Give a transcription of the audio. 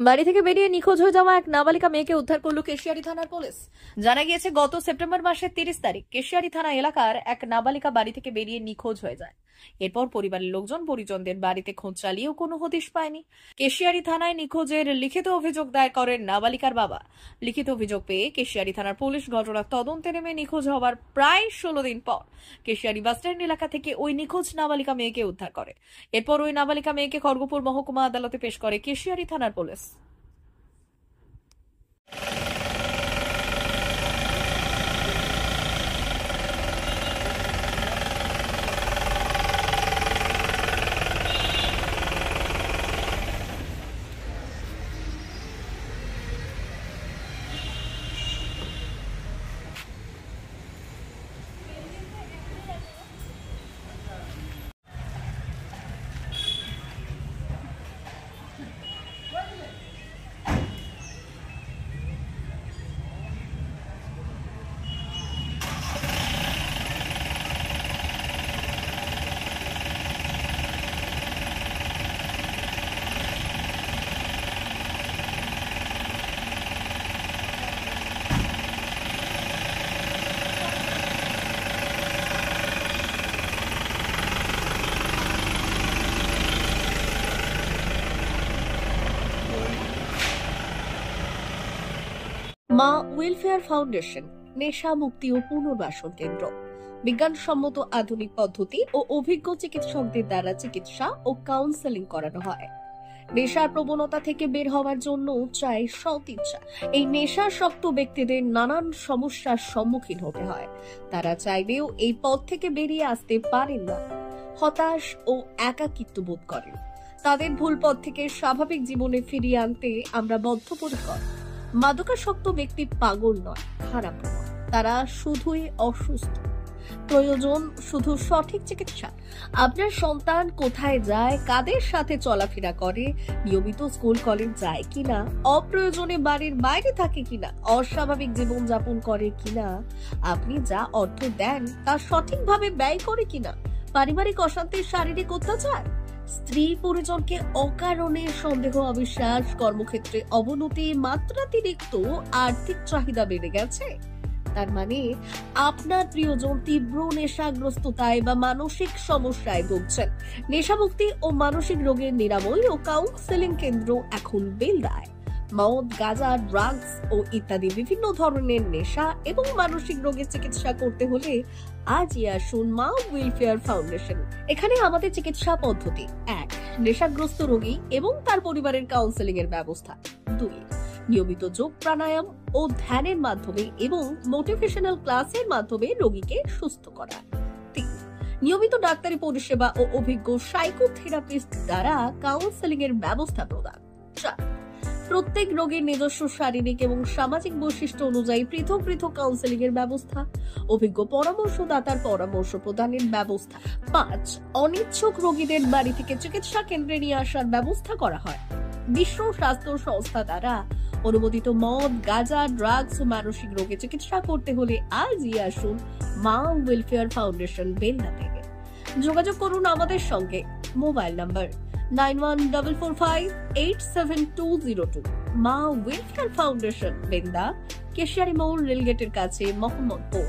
বাড়ি থেকে বেরিয়ে নিখোঁজ হয়ে যাওয়া এক নাবালিকা মেয়েকে উদ্ধার করল কেশিয়ারি থানার পুলিশ। জানা গিয়েছে, গত সেপ্টেম্বর মাসের 30 তারিখ কেশিয়ারি থানা এলাকার এক নাবালিকা বাড়ি থেকে বেরিয়ে নিখোঁজ হয়ে যায়। এরপর পরিবারের লোকজন পরিজনদের বাড়িতে খোঁজ চালিয়েও কোনো হদিশ পায়নি। কেশিয়ারি থানায় নিখোঁজের লিখিত অভিযোগ দায়ের করেন নাবালিকার বাবা। লিখিত অভিযোগ পেয়ে কেশিয়ারি থানার পুলিশ ঘটনার তদন্তে নেমে নিখোঁজ হওয়ার প্রায় 16 দিন পর কেশিয়ারি বাসস্ট্যান্ড এলাকা থেকে ওই নিখোঁজ নাবালিকা মেয়েকে উদ্ধার করে। এরপর ওই নাবালিকা মেয়েকে খড়গপুর মহকুমা আদালতে পেশ করে কেশিয়ারি থানার পুলিশ। মা ওয়েলফেয়ার ফাউন্ডেশন নেশা মুক্তি ও পুনর্বাসন কেন্দ্র বিজ্ঞানসম্মত আধুনিক পদ্ধতি ও অভিজ্ঞ চিকিৎসকদের দ্বারা চিকিৎসা ও কাউন্সেলিং করানো হয়। নেশার প্রবণতা থেকে বের হওয়ার জন্য চাই সৎ ইচ্ছা। এই নেশাসক্ত ব্যক্তিদের নানান সমস্যার সম্মুখীন হতে হয়। তারা চাইলেও এই পথ থেকে বেরিয়ে আসতে পারেন না, হতাশ ও একাকিত্ব বোধ করেন। তাদের ভুল পথ থেকে স্বাভাবিক জীবনে ফিরিয়ে আনতে আমরা বদ্ধপরিকর। মাদকাসক্ত ব্যক্তি পাগল নয়, খারাপ নয়, তারা শুধুই অসুস্থ। প্রয়োজন শুধু সঠিক চিকিৎসা। আপনার সন্তান কোথায় যায়, কাদের সাথে চলাফেরা করে, নিয়মিত স্কুল কলেজ যায় কিনা, অপ্রয়োজনে বাড়ির বাইরে থাকে কিনা, অস্বাভাবিক জীবন যাপন করে কিনা, আপনি যা অর্থ দেন তা সঠিকভাবে ব্যয় করে কিনা, পারিবারিক অশান্তির শারীরিক অত্যাচার, স্ত্রী পরিজনকে অকারণে সন্দেহ, অবিশ্বাস, কর্মক্ষেত্রে অবনতি, মাত্রাতিরিক্ত আর্থিক চাহিদা বেড়ে গেছে, তার মানে আপনার প্রিয়জন তীব্র নেশাগ্রস্ততায় বা মানসিক সমস্যায় ভুগছেন। নেশামুক্তি ও মানসিক রোগের নিরাময় ও কাউন্সেলিং কেন্দ্র এখন বেলদায়। মদ, গাঁজা, ড্রাগস ও ইত্যাদি বিভিন্ন ধরনের নেশা এবং মানসিক রোগের চিকিৎসা করতে হলে আজই আসুন মা ওয়েলফেয়ার ফাউন্ডেশন। এখানে আমাদের চিকিৎসা পদ্ধতি: 1. নেশাগ্রস্ত রোগী এবং তার পরিবারের কাউন্সেলিং এর ব্যবস্থা। 2. নিয়মিত যোগ, প্রাণায়াম ও ধ্যানের মাধ্যমে এবং মোটিভেশনাল ক্লাসের মাধ্যমে রোগীকে সুস্থ করা। 3. নিয়মিত ডাক্তারি পরিষেবা ও অভিজ্ঞ সাইকোথেরাপিস্ট দ্বারা কাউন্সেলিং এর ব্যবস্থা প্রদান। 4. প্রত্যেক রোগীর নিজস্ব শারীরিক এবং সামাজিক বৈশিষ্ট্য অনুযায়ী পৃথক পৃথক কাউন্সেলিং এর ব্যবস্থা, অভিজ্ঞ পরামর্শদাতার পরামর্শ প্রদানের ব্যবস্থা। 5. অনিচ্ছুক রোগীদের বাড়ি থেকে চিকিৎসা কেন্দ্রে নিয়ে আসার ব্যবস্থা করা হয়। বিশ্ব স্বাস্থ্য সংস্থা দ্বারা অনুমোদিত মদ, গাঁজা, ড্রাগস ও মানসিক রোগে চিকিৎসা করতে হলে আজই আসুন মা ওয়েলফেয়ার ফাউন্ডেশন বেলদা থেকে। যোগাযোগ করুন আমাদের সঙ্গে। Mobile number 9144587202। মা ওয়েলফেয়ার ফাউন্ডেশন, বেলদা, কেশিয়ারি মোড়, রেলগেটের কাছে, মোহাম্মদপুর।